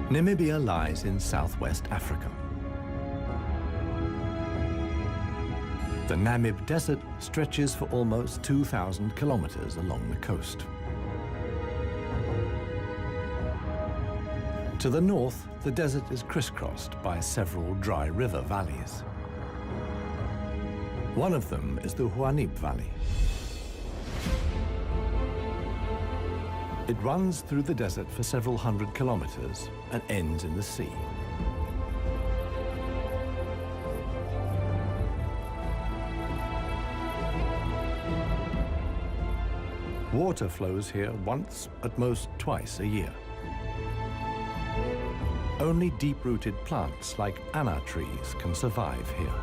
Namibia lies in southwest Africa. The Namib Desert stretches for almost 2,000 kilometers along the coast. To the north, the desert is crisscrossed by several dry river valleys. One of them is the Huanib Valley. It runs through the desert for several hundred kilometers and ends in the sea. Water flows here once, at most twice a year. Only deep-rooted plants like anna trees can survive here.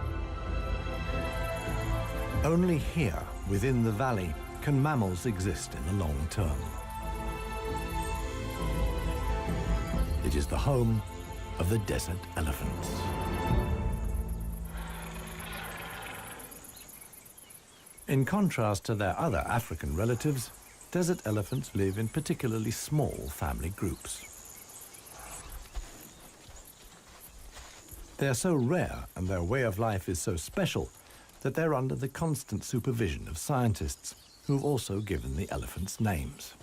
Only here, within the valley, can mammals exist in the long term. It is the home of the desert elephants. In contrast to their other African relatives, desert elephants live in particularly small family groups. They are so rare and their way of life is so special that they're under the constant supervision of scientists who've also given the elephants names.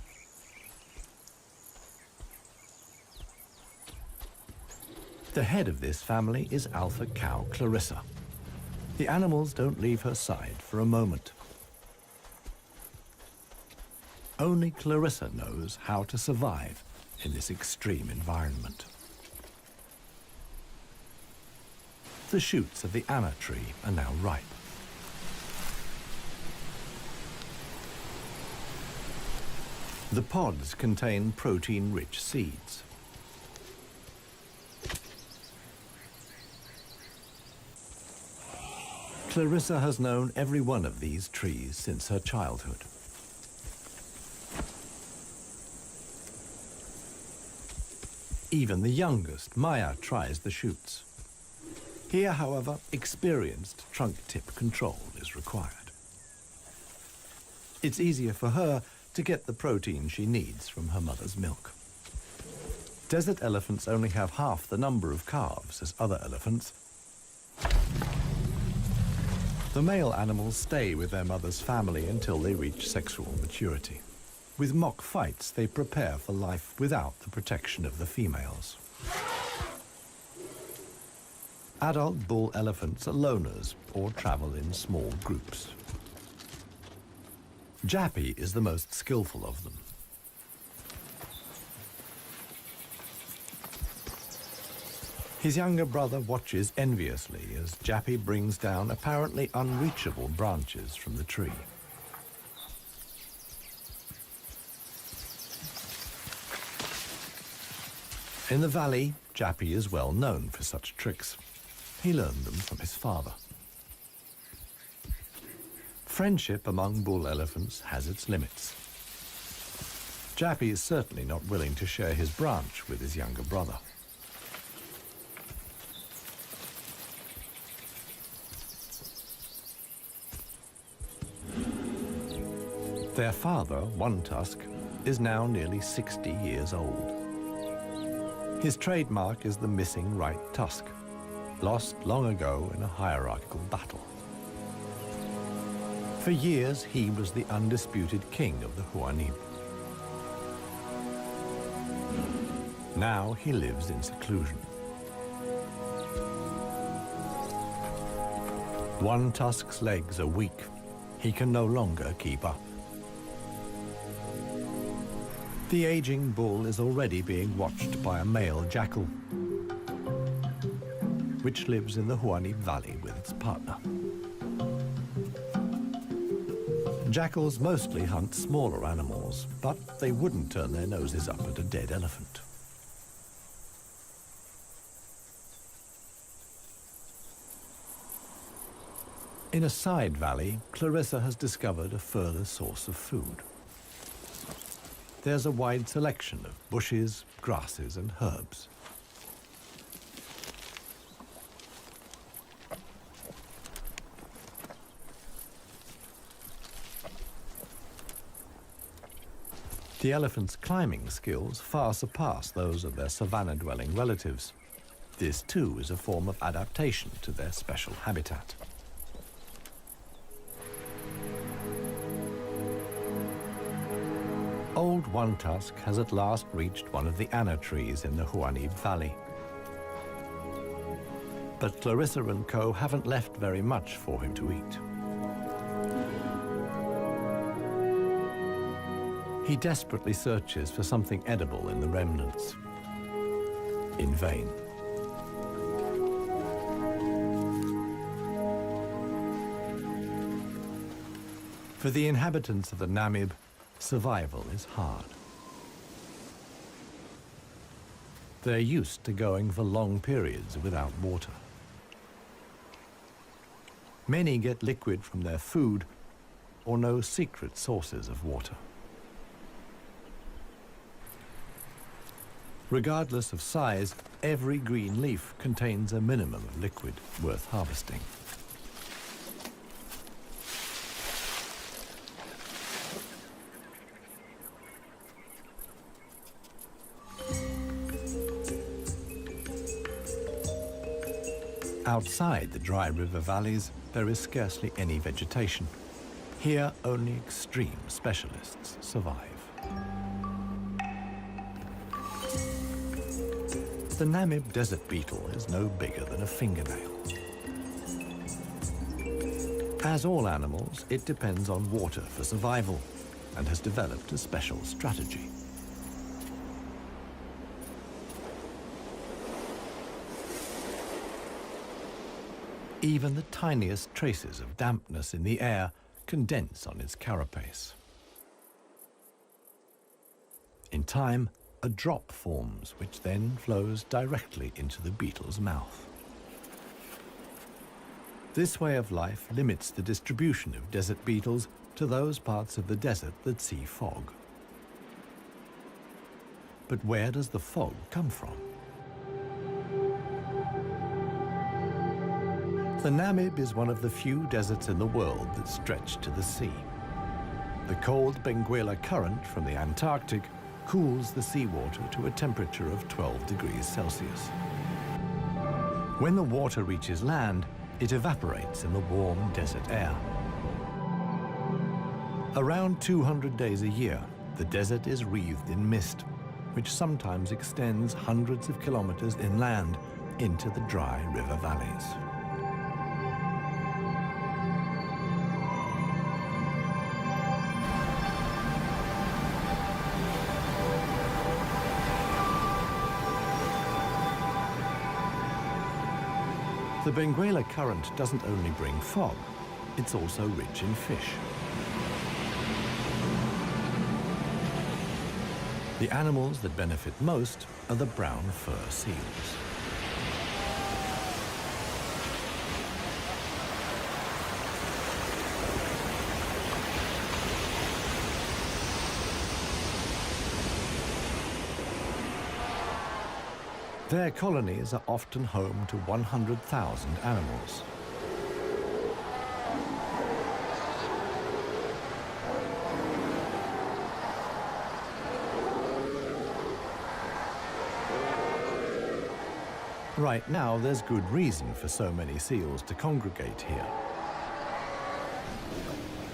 The head of this family is alpha cow Clarissa. The animals don't leave her side for a moment. Only Clarissa knows how to survive in this extreme environment. The shoots of the anna tree are now ripe. The pods contain protein-rich seeds. Clarissa has known every one of these trees since her childhood. Even the youngest, Maya, tries the shoots. Here, however, experienced trunk-tip control is required. It's easier for her to get the protein she needs from her mother's milk. Desert elephants only have half the number of calves as other elephants. The male animals stay with their mother's family until they reach sexual maturity. With mock fights, they prepare for life without the protection of the females. Adult bull elephants are loners or travel in small groups. Jappy is the most skillful of them. His younger brother watches enviously as Jappy brings down apparently unreachable branches from the tree. In the valley, Jappy is well known for such tricks. He learned them from his father. Friendship among bull elephants has its limits. Jappy is certainly not willing to share his branch with his younger brother. Their father, One Tusk, is now nearly 60 years old. His trademark is the missing right tusk, lost long ago in a hierarchical battle. For years, he was the undisputed king of the Huanib. Now he lives in seclusion. One Tusk's legs are weak. He can no longer keep up. The aging bull is already being watched by a male jackal, which lives in the Huanib Valley with its partner. Jackals mostly hunt smaller animals, but they wouldn't turn their noses up at a dead elephant. In a side valley, Clarissa has discovered a further source of food. There's a wide selection of bushes, grasses, and herbs. The elephants' climbing skills far surpass those of their savanna-dwelling relatives. This, too, is a form of adaptation to their special habitat. Old One Tusk has at last reached one of the anna trees in the Huanib Valley. But Clarissa and co. haven't left very much for him to eat. He desperately searches for something edible in the remnants. In vain. For the inhabitants of the Namib, survival is hard. They're used to going for long periods without water. Many get liquid from their food or know secret sources of water. Regardless of size, every green leaf contains a minimum of liquid worth harvesting. Outside the dry river valleys, there is scarcely any vegetation. Here, only extreme specialists survive. The Namib desert beetle is no bigger than a fingernail. As all animals, it depends on water for survival and has developed a special strategy. Even the tiniest traces of dampness in the air condense on its carapace. In time, a drop forms, which then flows directly into the beetle's mouth. This way of life limits the distribution of desert beetles to those parts of the desert that see fog. But where does the fog come from? The Namib is one of the few deserts in the world that stretch to the sea. The cold Benguela current from the Antarctic cools the seawater to a temperature of 12 degrees Celsius. When the water reaches land, it evaporates in the warm desert air. Around 200 days a year, the desert is wreathed in mist, which sometimes extends hundreds of kilometers inland into the dry river valleys. The Benguela current doesn't only bring fog, it's also rich in fish. The animals that benefit most are the brown fur seals. Their colonies are often home to 100,000 animals. Right now, there's good reason for so many seals to congregate here.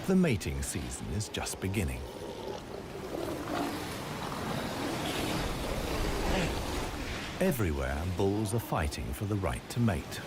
The mating season is just beginning. Everywhere, bulls are fighting for the right to mate.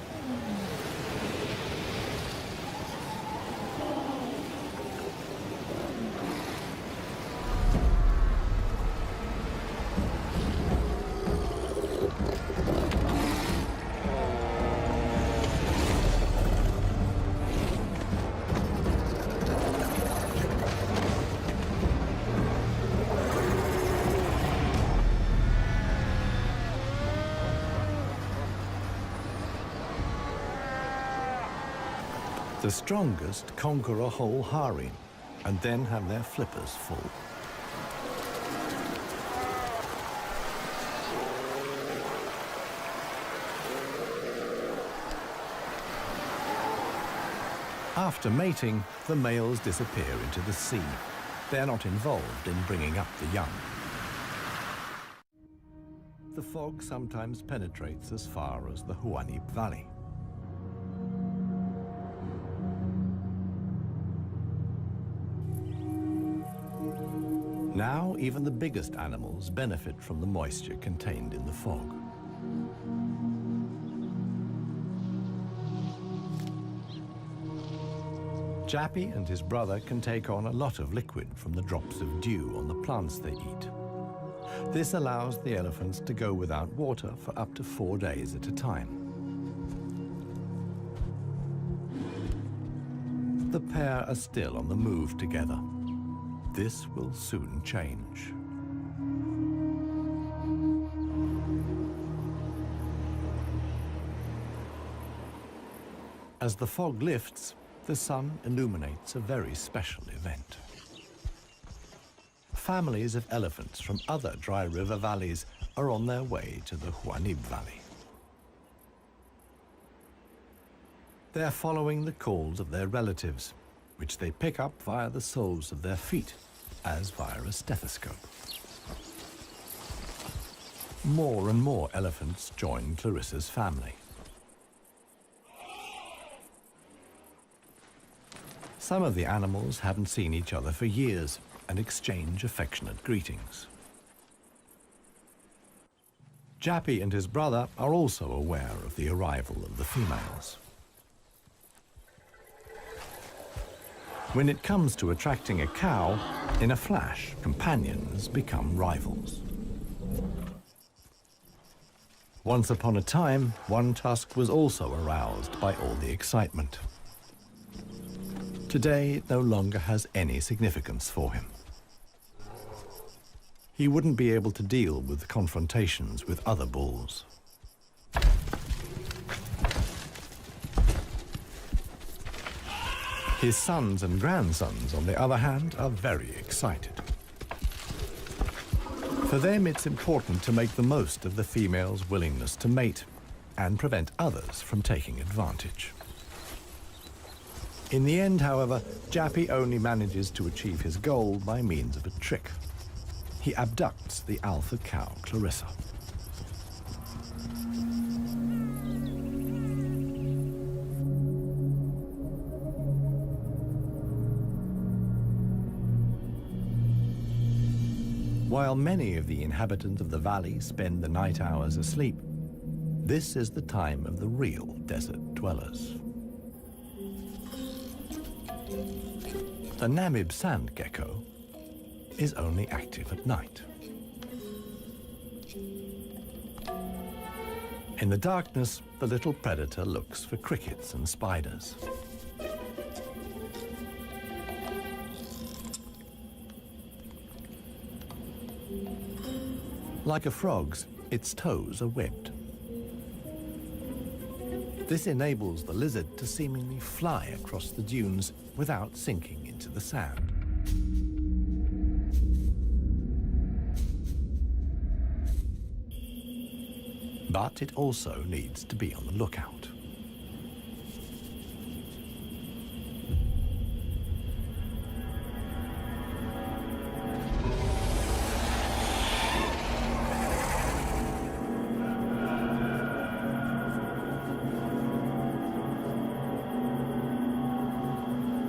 The strongest conquer a whole harem and then have their flippers full. After mating, the males disappear into the sea, They're not involved in bringing up the young. The fog sometimes penetrates as far as the Huanib Valley. Now, even the biggest animals benefit from the moisture contained in the fog. Jappy and his brother can take on a lot of liquid from the drops of dew on the plants they eat. This allows the elephants to go without water for up to 4 days at a time. The pair are still on the move together. This will soon change. As the fog lifts, the sun illuminates a very special event. Families of elephants from other dry river valleys are on their way to the Huanib Valley. They're following the calls of their relatives, which they pick up via the soles of their feet, as via a stethoscope. More and more elephants join Clarissa's family. Some of the animals haven't seen each other for years and exchange affectionate greetings. Jappy and his brother are also aware of the arrival of the females. When it comes to attracting a cow, in a flash, companions become rivals. Once upon a time, One Tusk was also aroused by all the excitement. Today, it no longer has any significance for him. He wouldn't be able to deal with confrontations with other bulls. His sons and grandsons, on the other hand, are very excited. For them, it's important to make the most of the female's willingness to mate and prevent others from taking advantage. In the end, however, Jappy only manages to achieve his goal by means of a trick. He abducts the alpha cow, Clarissa. While many of the inhabitants of the valley spend the night hours asleep, this is the time of the real desert dwellers. The Namib sand gecko is only active at night. In the darkness, the little predator looks for crickets and spiders. Like a frog's, its toes are webbed. This enables the lizard to seemingly fly across the dunes without sinking into the sand. But it also needs to be on the lookout.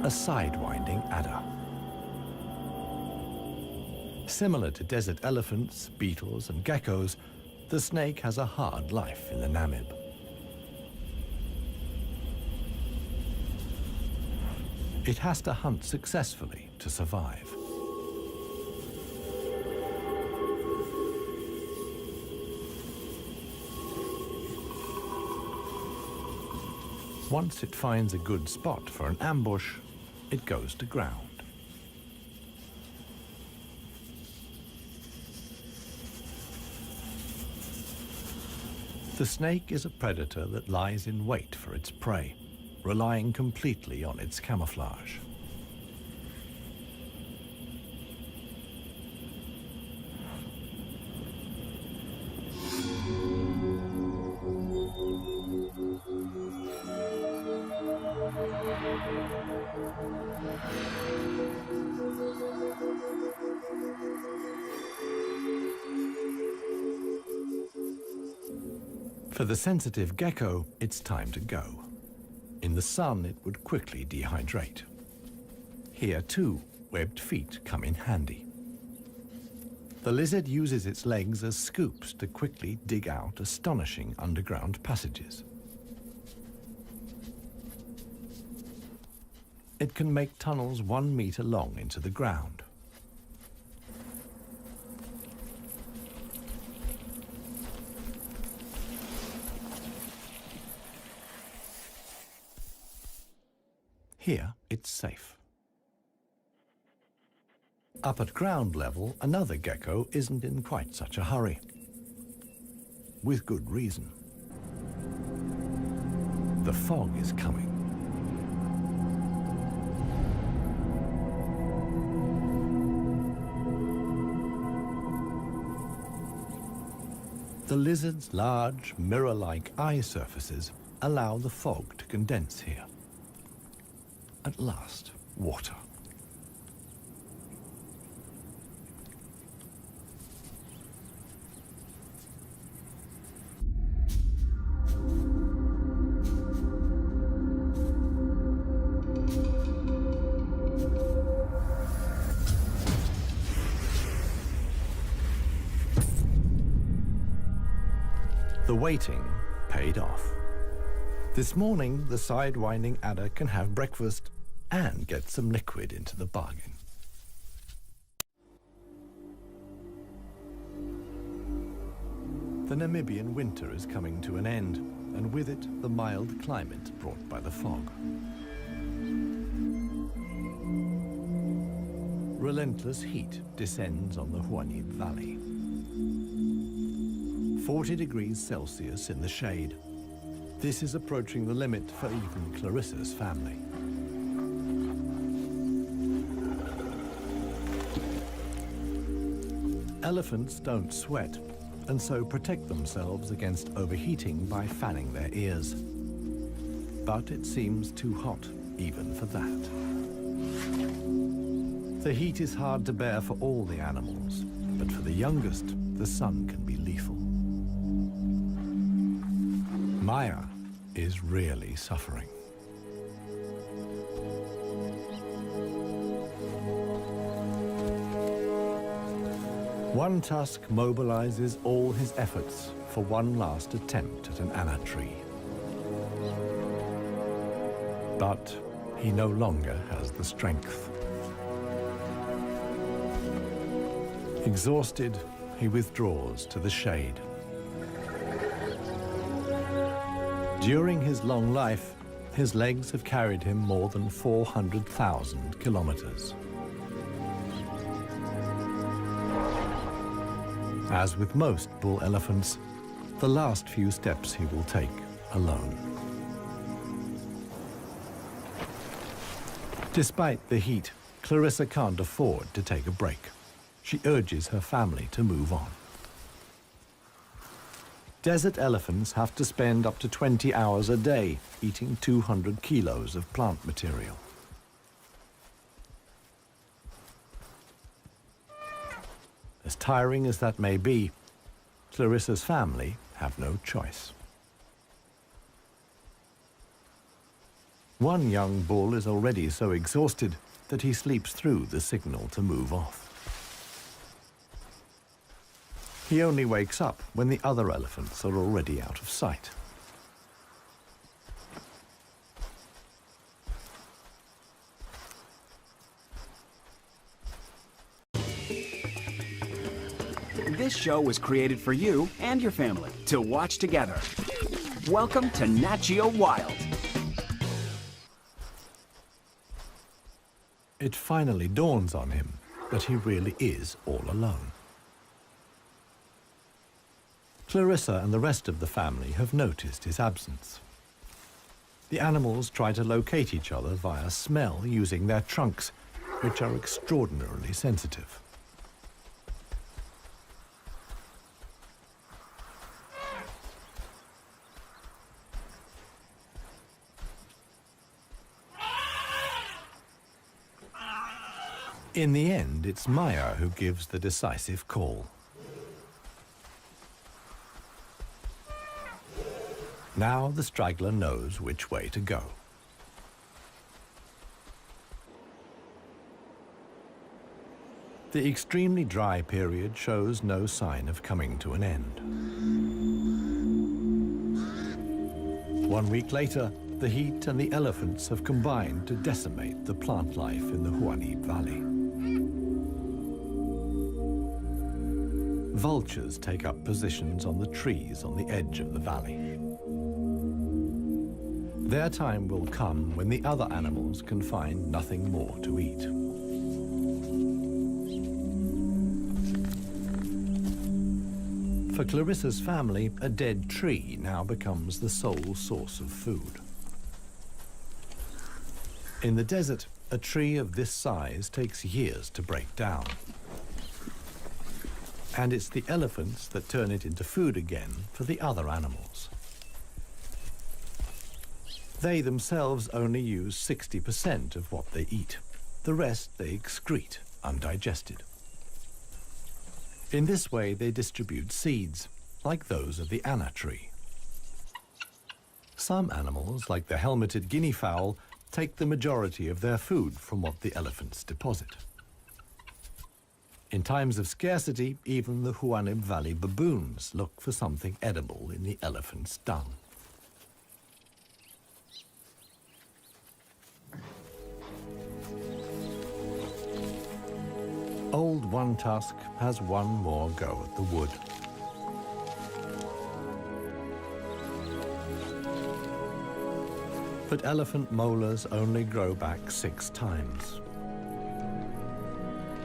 A sidewinding adder. Similar to desert elephants, beetles, and geckos, the snake has a hard life in the Namib. It has to hunt successfully to survive. Once it finds a good spot for an ambush, it goes to ground. The snake is a predator that lies in wait for its prey, relying completely on its camouflage. For the sensitive gecko, it's time to go. In the sun, it would quickly dehydrate. Here, too, webbed feet come in handy. The lizard uses its legs as scoops to quickly dig out astonishing underground passages. It can make tunnels 1 meter long into the ground. Here, it's safe. Up at ground level, another gecko isn't in quite such a hurry. With good reason. The fog is coming. The lizard's large, mirror-like eye surfaces allow the fog to condense here. At last, water. The waiting paid off. This morning, the sidewinding adder can have breakfast and get some liquid into the bargain. The Namibian winter is coming to an end, and with it, the mild climate brought by the fog. Relentless heat descends on the Huanib Valley. 40 degrees Celsius in the shade. This is approaching the limit for even Clarissa's family. Elephants don't sweat, and so protect themselves against overheating by fanning their ears. But it seems too hot, even for that. The heat is hard to bear for all the animals, but for the youngest, the sun can be lethal. Maya is really suffering. One tusk mobilizes all his efforts for one last attempt at an anna tree. But he no longer has the strength. Exhausted, he withdraws to the shade. During his long life, his legs have carried him more than 400,000 kilometers. As with most bull elephants, the last few steps he will take alone. Despite the heat, Clarissa can't afford to take a break. She urges her family to move on. Desert elephants have to spend up to 20 hours a day eating 200 kilos of plant material. As tiring as that may be, Clarissa's family have no choice. One young bull is already so exhausted that he sleeps through the signal to move off. He only wakes up when the other elephants are already out of sight. This show was created for you and your family to watch together. Welcome to Nat Geo Wild. It finally dawns on him that he really is all alone. Clarissa and the rest of the family have noticed his absence. The animals try to locate each other via smell using their trunks, which are extraordinarily sensitive. In the end, it's Maya who gives the decisive call. Now the straggler knows which way to go. The extremely dry period shows no sign of coming to an end. 1 week later, the heat and the elephants have combined to decimate the plant life in the Huanim Valley. Vultures take up positions on the trees on the edge of the valley. Their time will come when the other animals can find nothing more to eat. For Clarissa's family, a dead tree now becomes the sole source of food. In the desert, a tree of this size takes years to break down. And it's the elephants that turn it into food again for the other animals. They themselves only use 60% of what they eat. The rest they excrete undigested. In this way, they distribute seeds, like those of the anna tree. Some animals, like the helmeted guinea fowl, take the majority of their food from what the elephants deposit. In times of scarcity, even the Huanim Valley baboons look for something edible in the elephant's dung. Old One Tusk has one more go at the wood. But elephant molars only grow back 6 times.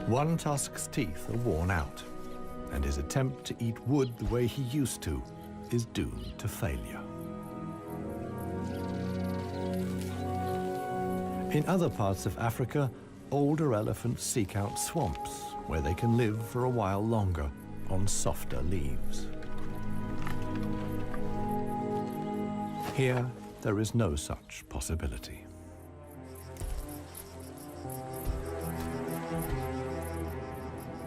One Tusk's teeth are worn out, and his attempt to eat wood the way he used to is doomed to failure. In other parts of Africa, older elephants seek out swamps where they can live for a while longer on softer leaves. Here, there is no such possibility.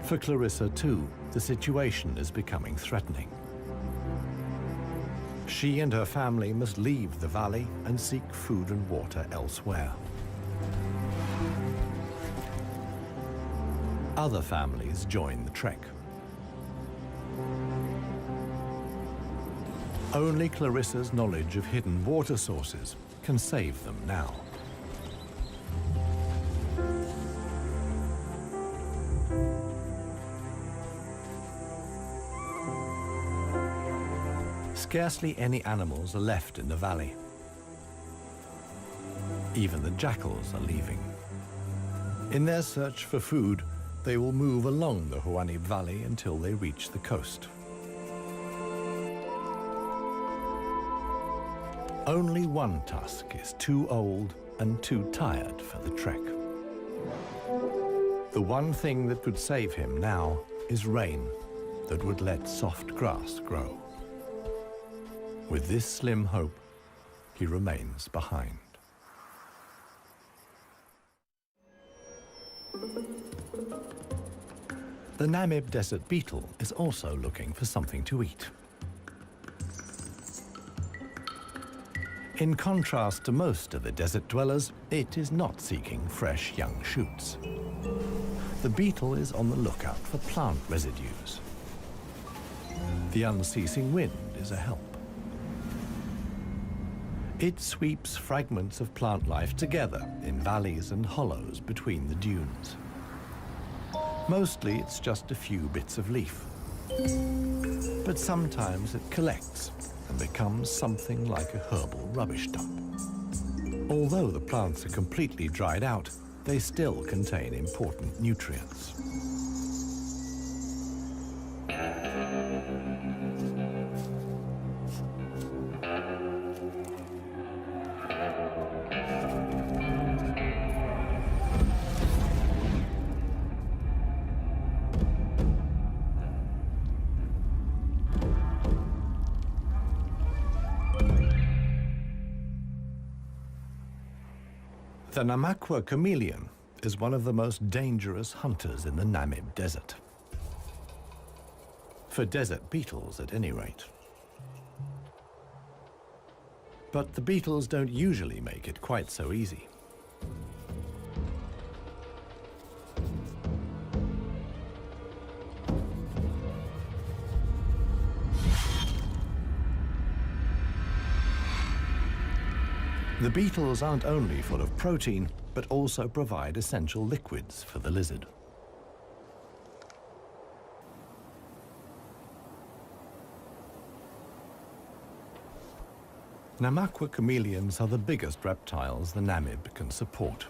For Clarissa, too, the situation is becoming threatening. She and her family must leave the valley and seek food and water elsewhere. Other families join the trek. Only Clarissa's knowledge of hidden water sources can save them now. Scarcely any animals are left in the valley. Even the jackals are leaving. In their search for food, they will move along the Huanim Valley until they reach the coast. Only One Tusk is too old and too tired for the trek. The one thing that could save him now is rain that would let soft grass grow. With this slim hope, he remains behind. The Namib desert beetle is also looking for something to eat. In contrast to most of the desert dwellers, it is not seeking fresh young shoots. The beetle is on the lookout for plant residues. The unceasing wind is a help. It sweeps fragments of plant life together in valleys and hollows between the dunes. Mostly it's just a few bits of leaf. But sometimes it collects and becomes something like a herbal rubbish dump. Although the plants are completely dried out, they still contain important nutrients. The Namakwa chameleon is one of the most dangerous hunters in the Namib Desert. For desert beetles, at any rate. But the beetles don't usually make it quite so easy. The beetles aren't only full of protein, but also provide essential liquids for the lizard. Namaqua chameleons are the biggest reptiles the Namib can support.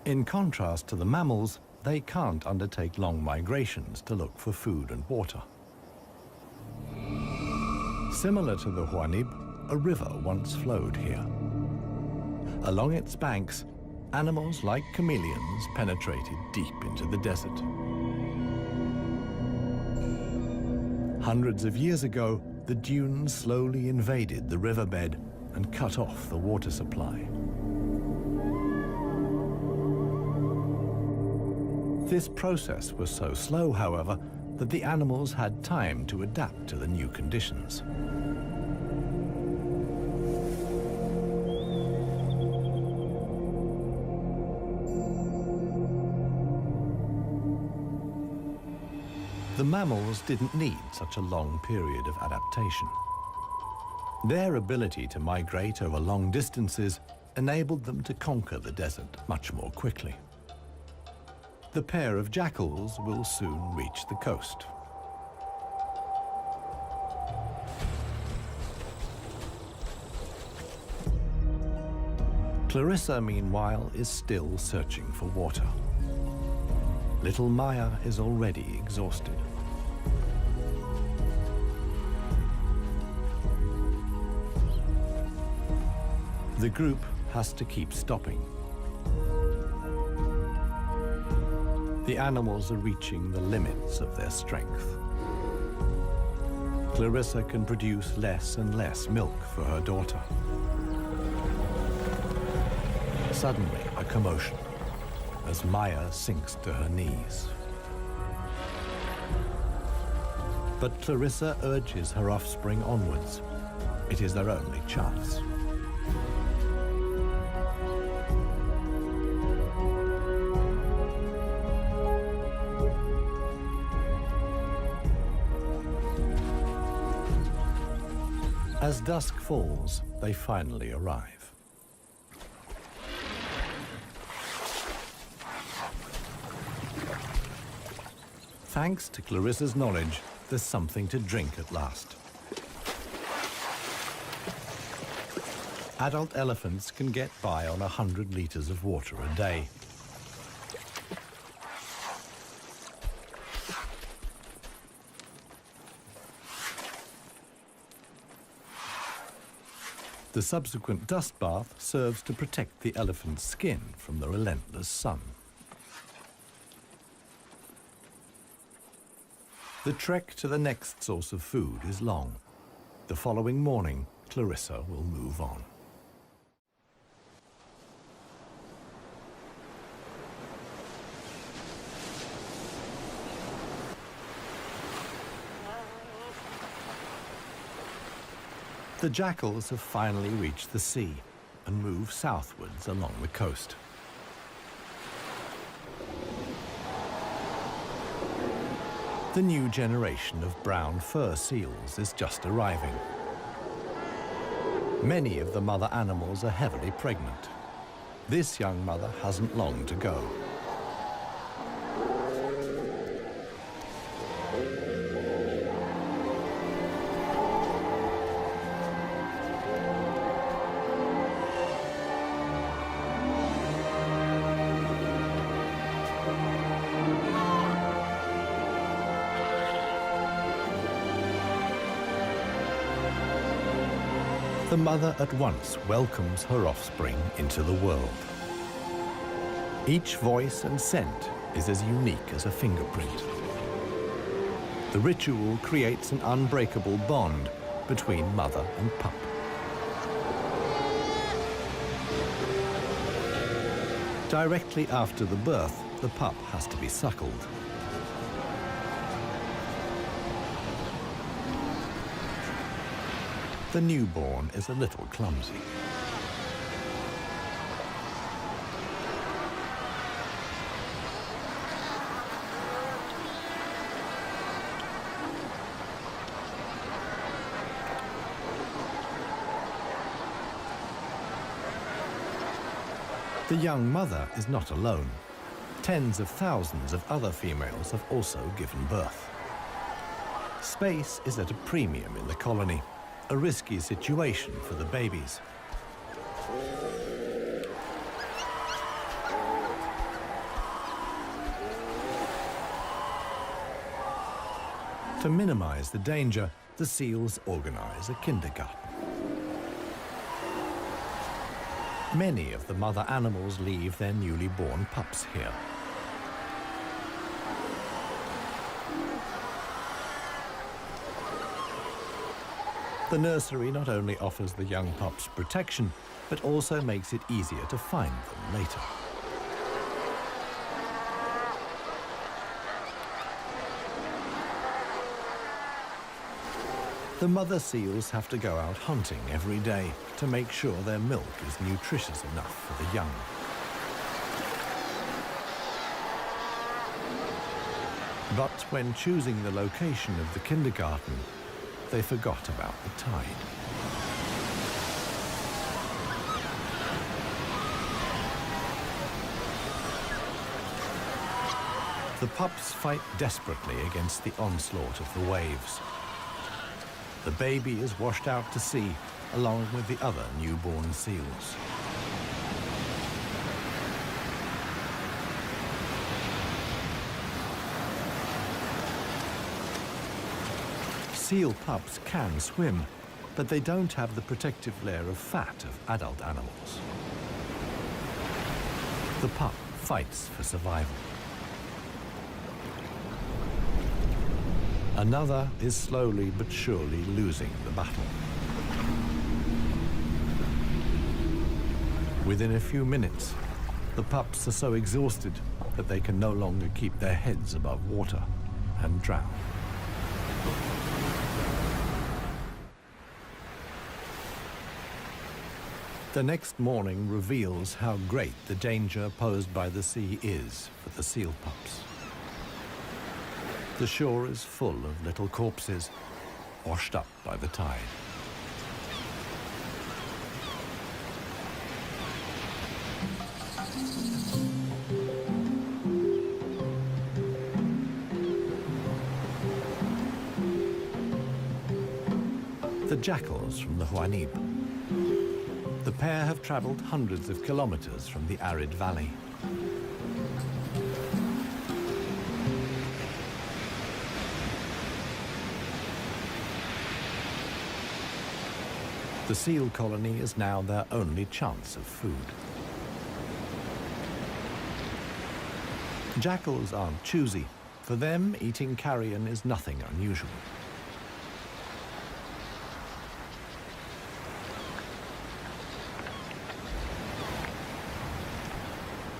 In contrast to the mammals, they can't undertake long migrations to look for food and water. Similar to the Huanib, a river once flowed here. Along its banks, animals like chameleons penetrated deep into the desert. Hundreds of years ago, the dunes slowly invaded the riverbed and cut off the water supply. This process was so slow, however, that the animals had time to adapt to the new conditions. The mammals didn't need such a long period of adaptation. Their ability to migrate over long distances enabled them to conquer the desert much more quickly. The pair of jackals will soon reach the coast. Clarissa, meanwhile, is still searching for water. Little Maya is already exhausted. The group has to keep stopping. The animals are reaching the limits of their strength. Clarissa can produce less and less milk for her daughter. Suddenly, a commotion as Maya sinks to her knees. But Clarissa urges her offspring onwards. It is their only chance. As dusk falls, they finally arrive. Thanks to Clarissa's knowledge, there's something to drink at last. Adult elephants can get by on 100 liters of water a day. The subsequent dust bath serves to protect the elephant's skin from the relentless sun. The trek to the next source of food is long. The following morning, Clarissa will move on. The jackals have finally reached the sea and move southwards along the coast. The new generation of brown fur seals is just arriving. Many of the mother animals are heavily pregnant. This young mother hasn't long to go. The mother at once welcomes her offspring into the world. Each voice and scent is as unique as a fingerprint. The ritual creates an unbreakable bond between mother and pup. Directly after the birth, the pup has to be suckled. The newborn is a little clumsy. The young mother is not alone. Tens of thousands of other females have also given birth. Space is at a premium in the colony, a risky situation for the babies. To minimize the danger, the seals organize a kindergarten. Many of the mother animals leave their newly born pups here. The nursery not only offers the young pups protection, but also makes it easier to find them later. The mother seals have to go out hunting every day to make sure their milk is nutritious enough for the young. But when choosing the location of the kindergarten, they forgot about the tide. The pups fight desperately against the onslaught of the waves. The baby is washed out to sea along with the other newborn seals. Seal pups can swim, but they don't have the protective layer of fat of adult animals. The pup fights for survival. Another is slowly but surely losing the battle. Within a few minutes, the pups are so exhausted that they can no longer keep their heads above water and drown. The next morning reveals how great the danger posed by the sea is for the seal pups. The shore is full of little corpses, washed up by the tide. The jackals from the Huanib. The pair have traveled hundreds of kilometers from the arid valley. The seal colony is now their only chance of food. Jackals aren't choosy. For them, eating carrion is nothing unusual.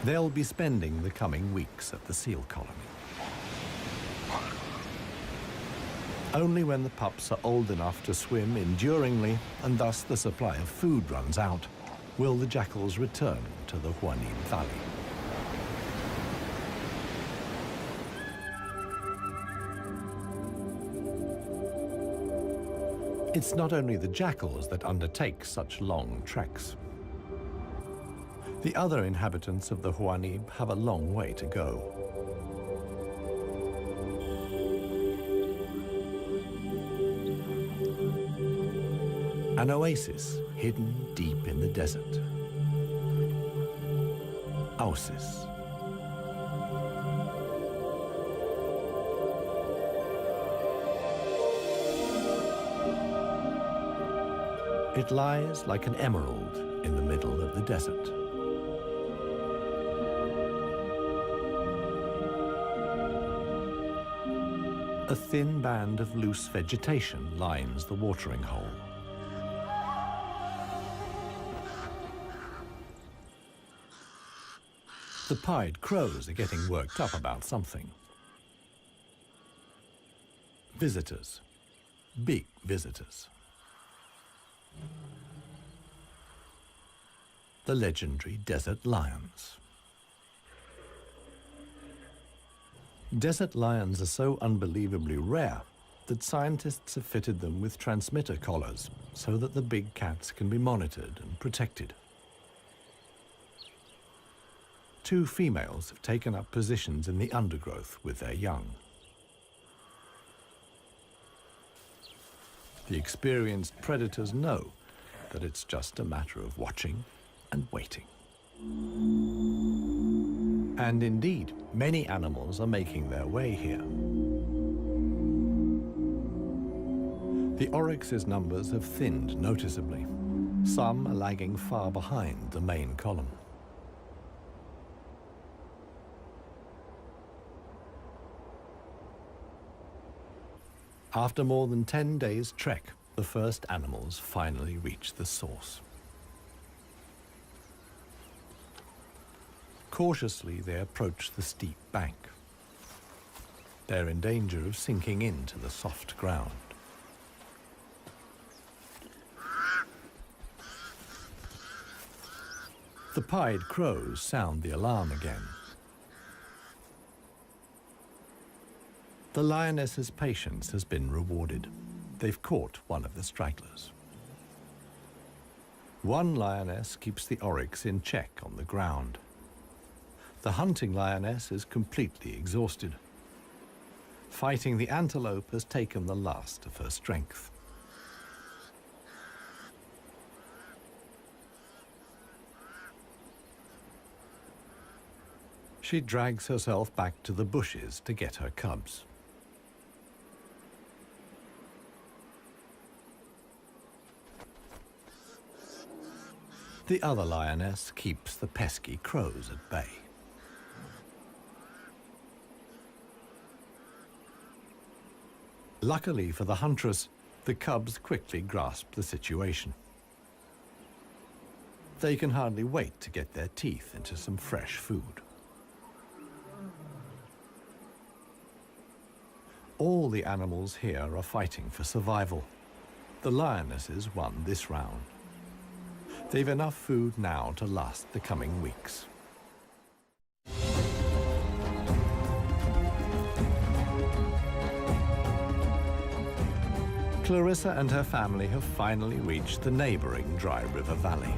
They'll be spending the coming weeks at the seal colony. Only when the pups are old enough to swim enduringly, and thus the supply of food runs out, will the jackals return to the Huanib Valley. It's not only the jackals that undertake such long treks. The other inhabitants of the Huanib have a long way to go. An oasis hidden deep in the desert. Oasis. It lies like an emerald in the middle of the desert. A thin band of loose vegetation lines the watering hole. The pied crows are getting worked up about something. Visitors. Big visitors. the legendary desert lions. Desert lions are so unbelievably rare that scientists have fitted them with transmitter collars so that the big cats can be monitored and protected. Two females have taken up positions in the undergrowth with their young. The experienced predators know that it's just a matter of watching and waiting. And indeed, many animals are making their way here. The oryx's numbers have thinned noticeably. Some are lagging far behind the main column. After more than 10 days' trek, the first animals finally reach the source. Cautiously, they approach the steep bank. They're in danger of sinking into the soft ground. The pied crows sound the alarm again. The lioness's patience has been rewarded. They've caught one of the stragglers. One lioness keeps the oryx in check on the ground. The hunting lioness is completely exhausted. Fighting the antelope has taken the last of her strength. She drags herself back to the bushes to get her cubs. The other lioness keeps the pesky crows at bay. Luckily for the huntress, the cubs quickly grasp the situation. They can hardly wait to get their teeth into some fresh food. All the animals here are fighting for survival. The lionesses won this round. They've enough food now to last the coming weeks. Clarissa and her family have finally reached the neighboring Dry River Valley.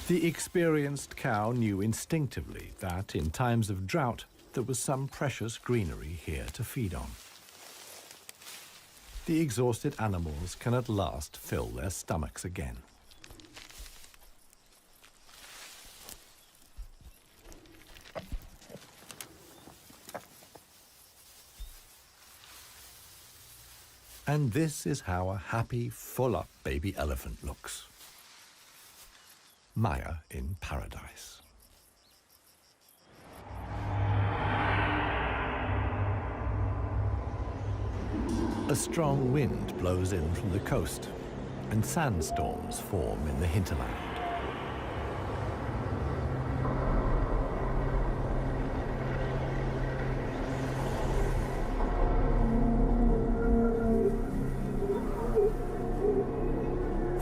The experienced cow knew instinctively that in times of drought, there was some precious greenery here to feed on. The exhausted animals can at last fill their stomachs again. And this is how a happy, full-up baby elephant looks. Maya in paradise. A strong wind blows in from the coast, and sandstorms form in the hinterland.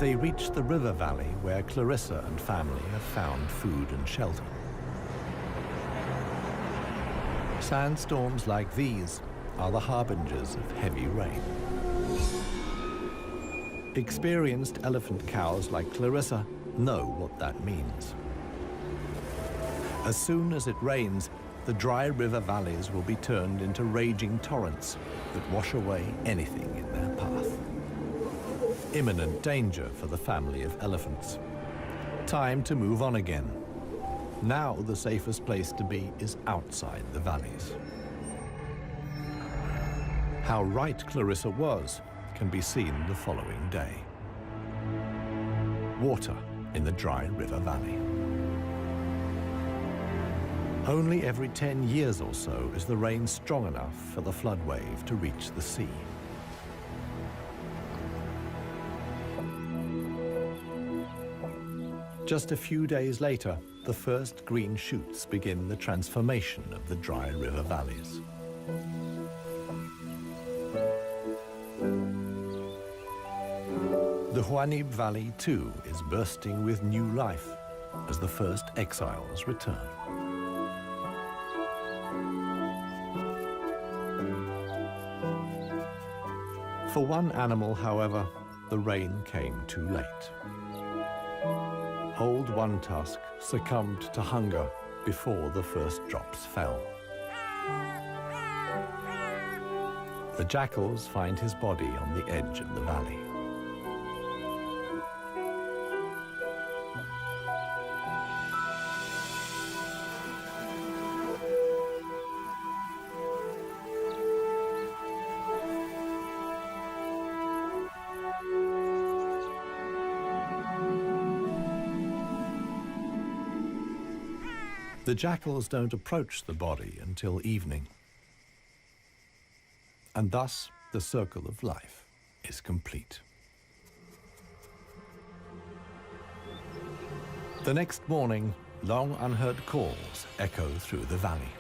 They reach the river valley where Clarissa and family have found food and shelter. Sandstorms like these are the harbingers of heavy rain. Experienced elephant cows like Clarissa know what that means. As soon as it rains, the dry river valleys will be turned into raging torrents that wash away anything in their path. Imminent danger for the family of elephants. Time to move on again. Now the safest place to be is outside the valleys. How right Clarissa was can be seen the following day. Water in the Dry River Valley. Only every 10 years or so is the rain strong enough for the flood wave to reach the sea. Just a few days later, the first green shoots begin the transformation of the dry river valleys. The Huanib Valley, too, is bursting with new life as the first exiles return. For one animal, however, the rain came too late. Old One Tusk succumbed to hunger before the first drops fell. The jackals find his body on the edge of the valley. The jackals don't approach the body until evening. And thus, the circle of life is complete. The next morning, long unheard calls echo through the valley.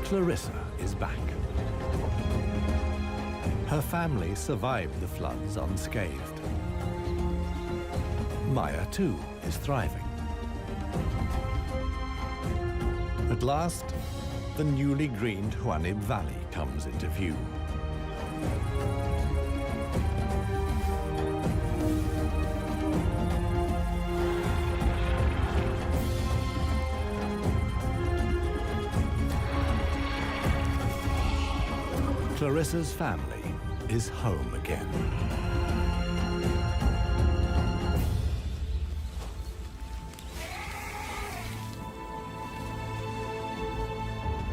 Clarissa is back. Her family survived the floods unscathed. Maya, too, is thriving. At last, the newly greened Huanib Valley comes into view. Clarissa's family is home again.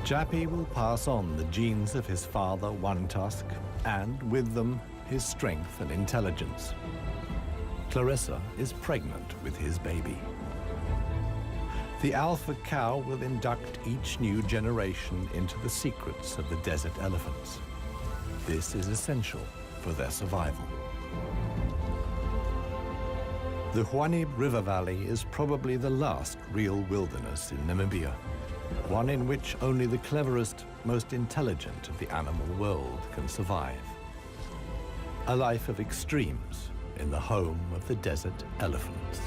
Jappy will pass on the genes of his father, One Tusk, and with them, his strength and intelligence. Clarissa is pregnant with his baby. The alpha cow will induct each new generation into the secrets of the desert elephants. This is essential for their survival. The Huanib River Valley is probably the last real wilderness in Namibia, one in which only the cleverest, most intelligent of the animal world can survive. A life of extremes in the home of the desert elephants.